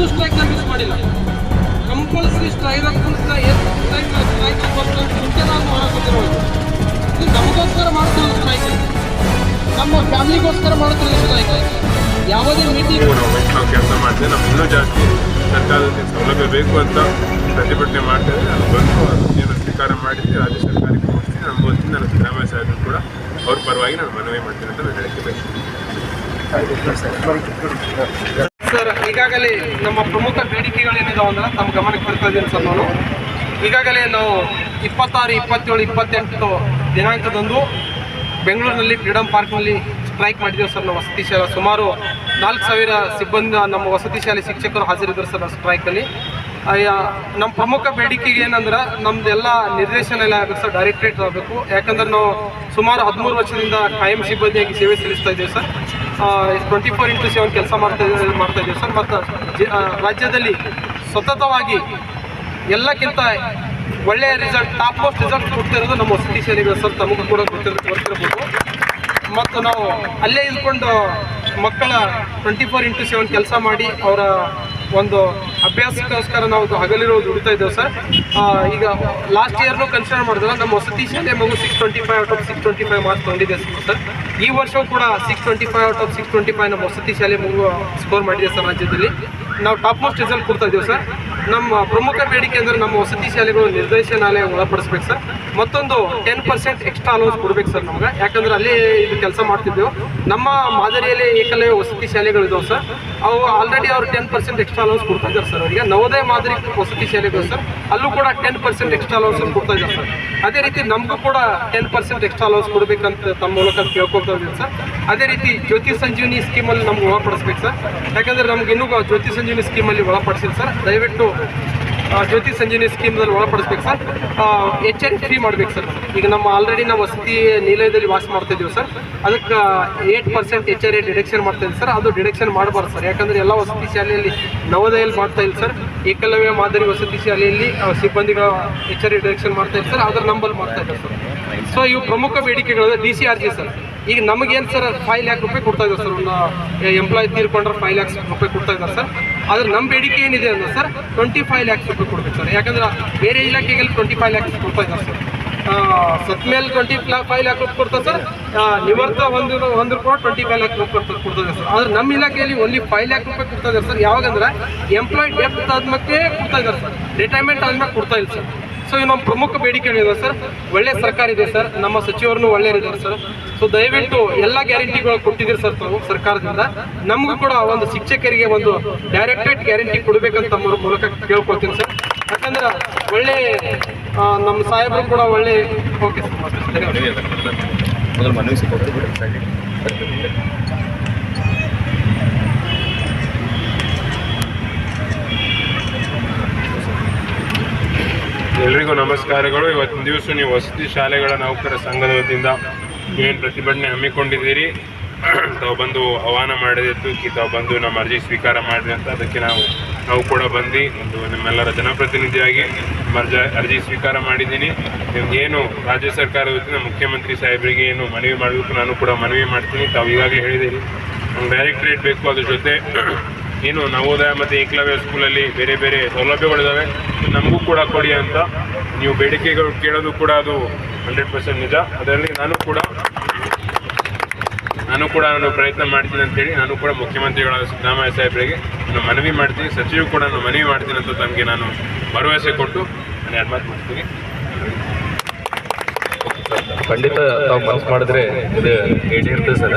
ಒಂದು strike miss ಮಾಡಿಲ್ಲ. Compulsory strike ಮುಂಚೆ ನಾವು ಹೊರಬಿಟ್ಟಿರೋದು. ಇದು ನಮಗೋಸ್ಕರ ಮಾಡ್ತಿರೋದು ಸ್ಟ್ರೈಕ್, ನಮ್ಮ ಫ್ಯಾಮಿಲಿಗೋಸ್ಕರ ಮಾಡ್ತಿರೋದು ಸ್ಟ್ರೈಕ್. ಯಾವುದೇ ಮೀಟಿಂಗ್ ನಾವು ಕೆಲಸ ಮಾಡ್ತೇವೆ. ನಮ್ಗೆ ಇನ್ನೂ ಜಾಸ್ತಿ ಸರ್ಕಾರದಿಂದ ಸೌಲಭ್ಯ ಬೇಕು ಅಂತ ಪ್ರತಿಭಟನೆ ಮಾಡ್ತೇವೆ. ಅದು ಬಂದು ಅದನ್ನು ಸ್ವೀಕಾರ ಮಾಡಿದ್ವಿ. ರಾಜ್ಯ ಸರ್ಕಾರಕ್ಕೆ ಕೊಡ್ತೀನಿ. ನಮ್ಮ ವತಿಯಿಂದ ನಾನು ಸಿದ್ದರಾಮಯ್ಯ ಸಾಹೇಬರು ಕೂಡ ಅವ್ರ ಪರವಾಗಿ ನಾನು ಮನವಿ ಮಾಡ್ತೀನಿ ಅಂತ ನಾನು ಹೇಳಕ್ಕೆ ಬಯಸ್ತೀನಿ. ಸರ್, ಈಗಾಗಲೇ ನಮ್ಮ ಪ್ರಮುಖ ಬೇಡಿಕೆಗಳೇನಿದಾವೆ ಅಂದ್ರೆ ತಮ್ಮ ಗಮನಕ್ಕೆ ಬರ್ತಾ ಇದ್ದೀನಿ ಸರ್. ನಾನು ಈಗಾಗಲೇ ನಾವು 26, 27, 28 ದಿನಾಂಕದಂದು ಬೆಂಗಳೂರಿನಲ್ಲಿ ಫ್ರೀಡಮ್ ಪಾರ್ಕ್ನಲ್ಲಿ ಸ್ಟ್ರೈಕ್ ಮಾಡಿದ್ದೇವೆ ಸರ್. ನಾವು ವಸತಿ ಶಾಲೆ ಸುಮಾರು 4,000 ಸಿಬ್ಬಂದಿ ನಮ್ಮ ವಸತಿ ಶಾಲೆ ಶಿಕ್ಷಕರು ಹಾಜರಿದ್ದರು ಸರ್ ಸ್ಟ್ರೈಕಲ್ಲಿ. ನಮ್ಮ ಪ್ರಮುಖ ಬೇಡಿಕೆಗೆ ಏನಂದ್ರೆ ನಮ್ಮದೆಲ್ಲ ನಿರ್ದೇಶನಾಲಯ ಆಗಬೇಕು ಸರ್, ಡೈರೆಕ್ಟ್ರೇಟ್ ಆಗಬೇಕು. ಯಾಕಂದ್ರೆ ನಾವು ಸುಮಾರು 13 ವರ್ಷದಿಂದ ಕಾಯಂ ಸಿಬ್ಬಂದಿಯಾಗಿ ಸೇವೆ ಸಲ್ಲಿಸ್ತಾ ಇದ್ದೇವೆ ಸರ್. 24x7 ಕೆಲಸ ಮಾಡ್ತಾ ಇದ್ದೀವಿ ಸರ್. ಮತ್ತು ರಾಜ್ಯದಲ್ಲಿ ಸತತವಾಗಿ ಎಲ್ಲಕ್ಕಿಂತ ಒಳ್ಳೆಯ ರಿಸಲ್ಟ್, ಟಾಪ್ ಮೋಸ್ಟ್ ರಿಸಲ್ಟ್ ಕೊಡ್ತಿರೋದು ನಮ್ಮ ವಸತಿ ಶಾಲೆಗಳು ಸರ್. ತಮಗೂ ಕೂಡ ಗೊತ್ತಿರ್ಬೋದು. ಮತ್ತು ನಾವು ಅಲ್ಲೇ ಇದ್ಕೊಂಡು ಮಕ್ಕಳ 24x7 ಕೆಲಸ ಮಾಡಿ ಅವರ ಒಂದು ಅಭ್ಯಾಸಕ್ಕೋಸ್ಕರ ನಾವು ಹಗಲಿರೋ ದುಡಿತಾ ಇದ್ದೇವೆ ಸರ್. ಈಗ ಲಾಸ್ಟ್ ಇಯರ್ನೂ ಕನ್ಸಿಡರ್ ಮಾಡಿದ್ರೆ ನಮ್ಮ ವಸತಿ ಶಾಲೆ ಮಗು 625 ಔಟ್ ಆಫ್ 625 ಮಾರ್ಕ್ಸ್ ತೊಗೊಂಡಿದೆ ಸರ್. ಈ ವರ್ಷವೂ ಕೂಡ 625 ಔಟ್ ಆಫ್ 625 ನಮ್ಮ ವಸತಿ ಶಾಲೆ ಮಗು ಸ್ಕೋರ್ ಮಾಡಿದೆ ಸರ್. ರಾಜ್ಯದಲ್ಲಿ ನಾವು ಟಾಪ್ ಮೋಸ್ಟ್ ರಿಸಲ್ಟ್ ಕೊಡ್ತಾ ಇದ್ದೇವೆ ಸರ್. ನಮ್ಮ ಪ್ರಮುಖ ಬೇಡಿಕೆ ಅಂದರೆ ನಮ್ಮ ವಸತಿ ಶಾಲೆಗಳು ನಿರ್ದೇಶನಾಲಯ ಒಳಪಡಿಸ್ಬೇಕು ಸರ್. ಮತ್ತೊಂದು 10% ಎಕ್ಸ್ಟ್ರಾ ಅಲೌನ್ಸ್ ಕೊಡ್ಬೇಕು ಸರ್ ನಮ್ಗೆ. ಯಾಕಂದ್ರೆ ಅಲ್ಲೇ ಇದು ಕೆಲಸ ಮಾಡ್ತಿದ್ದೆವು. ನಮ್ಮ ಮಾದರಿಯಲ್ಲಿ ಏಕಲವ್ಯ ವಸತಿ ಶಾಲೆಗಳು ಇದಾವೆ ಸರ್. ಅವು ಆಲ್ರೆಡಿ ಅವ್ರು 10% ಎಕ್ಸ್ಟ್ರಾ ಅಲೌನ್ಸ್ ಕೊಡ್ತಾ ಇದ್ದಾರೆ ಸರ್. ಅವರಿಗೆ ನವೋದಯ ಮಾದರಿ ವಸತಿ ಶಾಲೆಗಳು ಸರ್, ಅಲ್ಲೂ ಕೂಡ 10% ಎಕ್ಸ್ಟ್ರಾ ಅಲೌನ್ಸ್ ಕೊಡ್ತಾ ಇದ್ದಾರೆ ಸರ್. ಅದೇ ರೀತಿ ನಮಗೂ ಕೂಡ 10% ಎಕ್ಸ್ಟ್ರಾ ಅಲೌನ್ಸ್ ಕೊಡಬೇಕಂತ ತಮ್ಮ ಮೂಲಕ ಕೇಳ್ಕೊಳ್ತಾ ಇದ್ದೀವಿ ಸರ್. ಅದೇ ರೀತಿ ಜ್ಯೋತಿ ಸಂಜೀವಿನಿ ಸ್ಕೀಮಲ್ಲಿ ನಮ್ಗೆ ಒಳಪಡಿಸ್ಬೇಕು ಸರ್. ಯಾಕಂದರೆ ನಮ್ಗೆ ಇನ್ನೂ ಜ್ಯೋತಿ ಸಂಜೀವಿನಿ ಸ್ಕೀಮಲ್ಲಿ ಒಳಪಡಿಸಿಲ್ಲ ಸರ್. ದಯವಿಟ್ಟು ಜ್ಯೋತಿ ಸಂಜೀವಿನಿ ಸ್ಕೀಮ್ದಲ್ಲಿ ಒಳಪಡಿಸ್ಬೇಕು ಸರ್. HRA ಫ್ರೀ ಮಾಡ್ಬೇಕು ಸರ್. ಈಗ ನಮ್ಮ ಆಲ್ರೆಡಿ ನಾವು ವಸತಿ ನಿಲಯದಲ್ಲಿ ವಾಸ ಮಾಡ್ತಾ ಇದ್ದೀವಿ ಸರ್. ಅದಕ್ಕೆ 8% HRA ಡಿಡಕ್ಷನ್ ಮಾಡ್ತಾ ಇದ್ದೀವಿ ಸರ್. ಅದು ಡಿಡಕ್ಷನ್ ಮಾಡಬಾರ್ದು ಸರ್. ಯಾಕಂದರೆ ಎಲ್ಲ ವಸತಿ ಶಾಲೆಯಲ್ಲಿ ನವೋದಯಲ್ಲಿ ಮಾಡ್ತಾ ಇಲ್ಲ ಸರ್. ಏಕಲವ್ಯ ಮಾದರಿ ವಸತಿ ಶಾಲೆಯಲ್ಲಿ ಸಿಬ್ಬಂದಿಗಳ HRA ಡಿಡಕ್ಷನ್ ಮಾಡ್ತಾ ಇಲ್ಲ ಸರ್. ಅದರ ನಂಬಲ್ಲಿ ಮಾಡ್ತಾ ಇದ್ದಾರೆ ಸರ್. ಸೊ ಇವು ಪ್ರಮುಖ ಬೇಡಿಕೆಗಳು. DCRG ಸರ್, ಈಗ ನಮಗೇನು ಸರ್ 5 ಲಕ್ಷ ರೂಪಾಯಿ ಕೊಡ್ತಾ ಇದ್ದಾರೆ ಸರ್. ಒಂದು ಎಂಪ್ಲಾಯ್ ತೀರ್ಕೊಂಡ್ರೆ 5 ಲಕ್ಷ ರೂಪಾಯಿ ಕೊಡ್ತಾ ಇದ್ದಾರೆ ಸರ್. ಆದರೆ ನಮ್ಮ ಬೇಡಿಕೆ ಏನಿದೆ ಅಂದ್ರೆ ಸರ್ 25 ಲಕ್ಷ ರೂಪಾಯಿ ಕೊಡ್ಬೇಕು ಸರ್. ಯಾಕಂದ್ರೆ ಬೇರೆ ಇಲಾಖೆಗಳಲ್ಲಿ 25 ಲಕ್ಷ ಕೊಡ್ತಾ ಇದ್ದಾರೆ ಸರ್. ಸತ್ ಮೇಲೆ 25 ಲಕ್ಷ ರೂಪಾಯಿ ಕೊಡ್ತಾರೆ ಸರ್. ನಿವರ್ತ ಒಂದು ಕೂಡ 25 ಲಕ್ಷ ರೂಪಾಯಿ ಕೊಡ್ತಾರೆ ಸರ್. ಆದರೆ ನಮ್ಮ ಇಲಾಖೆಯಲ್ಲಿ ಓನ್ಲಿ 5 ಲಕ್ಷ ರೂಪಾಯಿ ಕೊಡ್ತಾ ಇದ್ದಾರೆ ಸರ್. ಯಾವಾಗಂದ್ರೆ ಎಂಪ್ಲಾಯ್ ಡೆತ್ ಆದ್ಮೇಲೆ ಕೊಡ್ತಾ ಇದ್ದಾರೆ ಸರ್. ರಿಟೈರ್ಮೆಂಟ್ ಆದ್ಮೇಲೆ ಕೊಡ್ತಾ ಇಲ್ಲ ಸರ್. ಸೊ ಇವು ನಮ್ಮ ಪ್ರಮುಖ ಬೇಡಿಕೆಗಳಿದೆ ಸರ್. ಒಳ್ಳೆ ಸರ್ಕಾರ ಇದೆ ಸರ್. ನಮ್ಮ ಸಚಿವರನ್ನು ಒಳ್ಳೆಯರಿದ್ದಾರೆ ಸರ್. ಸೊ ದಯವಿಟ್ಟು ಎಲ್ಲ ಗ್ಯಾರಂಟಿಗಳು ಕೊಟ್ಟಿದ್ದೀರಿ ಸರ್ ತಾವು ಸರ್ಕಾರದಿಂದ. ನಮಗೂ ಕೂಡ ಒಂದು ಶಿಕ್ಷಕರಿಗೆ ಒಂದು ಡೈರೆಕ್ಟರೇಟ್ ಗ್ಯಾರಂಟಿ ಕೊಡಬೇಕಂತ ತಮ್ಮ ಮೂಲಕ ಕೇಳ್ಕೊಳ್ತೀನಿ ಸರ್. ಯಾಕಂದ್ರೆ ಒಳ್ಳೆ ನಮ್ಮ ಸಾಹೇಬರು ಕೂಡ ಒಳ್ಳೆ ಓಕೆ ಎಲ್ರಿಗೂ ನಮಸ್ಕಾರಗಳು. ಇವತ್ತಿನ ದಿವಸ ನೀವು ವಸತಿ ಶಾಲೆಗಳ ನೌಕರ ಸಂಘದ ವತಿಯಿಂದ ಏನು ಪ್ರತಿಭಟನೆ ಹಮ್ಮಿಕೊಂಡಿದ್ದೀರಿ, ತಾವು ಬಂದು ಆಹ್ವಾನ ಮಾಡಿದ್ದು ತಾವು ಬಂದು ನಮ್ಮ ಅರ್ಜಿ ಸ್ವೀಕಾರ ಮಾಡಿದೆ ಅಂತ. ಅದಕ್ಕೆ ನಾವು ಕೂಡ ಬಂದು ಒಂದು ನಿಮ್ಮೆಲ್ಲರ ಜನಪ್ರತಿನಿಧಿಯಾಗಿ ಅರ್ಜಿ ಸ್ವೀಕಾರ ಮಾಡಿದ್ದೀನಿ. ನಿಮ್ಗೇನು ರಾಜ್ಯ ಸರ್ಕಾರದ ವತಿಯಿಂದ ಮುಖ್ಯಮಂತ್ರಿ ಸಾಹೇಬರಿಗೆ ಏನು ಮನವಿ ಮಾಡಬೇಕು ನಾನು ಕೂಡ ಮನವಿ ಮಾಡ್ತೀನಿ. ತಾವು ಈಗಾಗಲೇ ಹೇಳಿದ್ದೀರಿ ನಮ್ಗೆ ಡೈರೆಕ್ಟ್ ರೇಟ್ ಬೇಕು. ಅದ್ರ ಜೊತೆ ಏನು ನವೋದಯ ಮತ್ತು ಏಕಲವ್ಯ ಸ್ಕೂಲಲ್ಲಿ ಬೇರೆ ಬೇರೆ ಸೌಲಭ್ಯಗಳಿದ್ದಾವೆ, ನಮಗೂ ಕೂಡ ಕೊಡಿ ಅಂತ ನೀವು ಬೇಡಿಕೆಗಳು ಕೇಳೋದು ಕೂಡ ಅದು 100% ನಿಜ. ಅದರಲ್ಲಿ ನಾನು ಕೂಡ ಪ್ರಯತ್ನ ಮಾಡ್ತೀನಿ ಅಂತೇಳಿ ನಾನು ಕೂಡ ಮುಖ್ಯಮಂತ್ರಿಗಳಾದ ಸಿದ್ದರಾಮಯ್ಯ ಸಾಹೇಬರಿಗೆ ನಾನು ಮನವಿ ಮಾಡ್ತೀನಿ. ಸಚಿವರು ಕೂಡ ನಾನು ಮನವಿ ಮಾಡ್ತೀನಿ ಅಂತ ತಮಗೆ ನಾನು ಭರವಸೆ ಕೊಟ್ಟು ನಾನು ಎರಡು ಮಾತು ಮಾಡ್ತೀನಿ. ಖಂಡಿತ ತಾವು ಮನಸ್ಸು ಮಾಡಿದ್ರೆ ಇದು ಈಡೇರ್ತದೆ ಸರ್.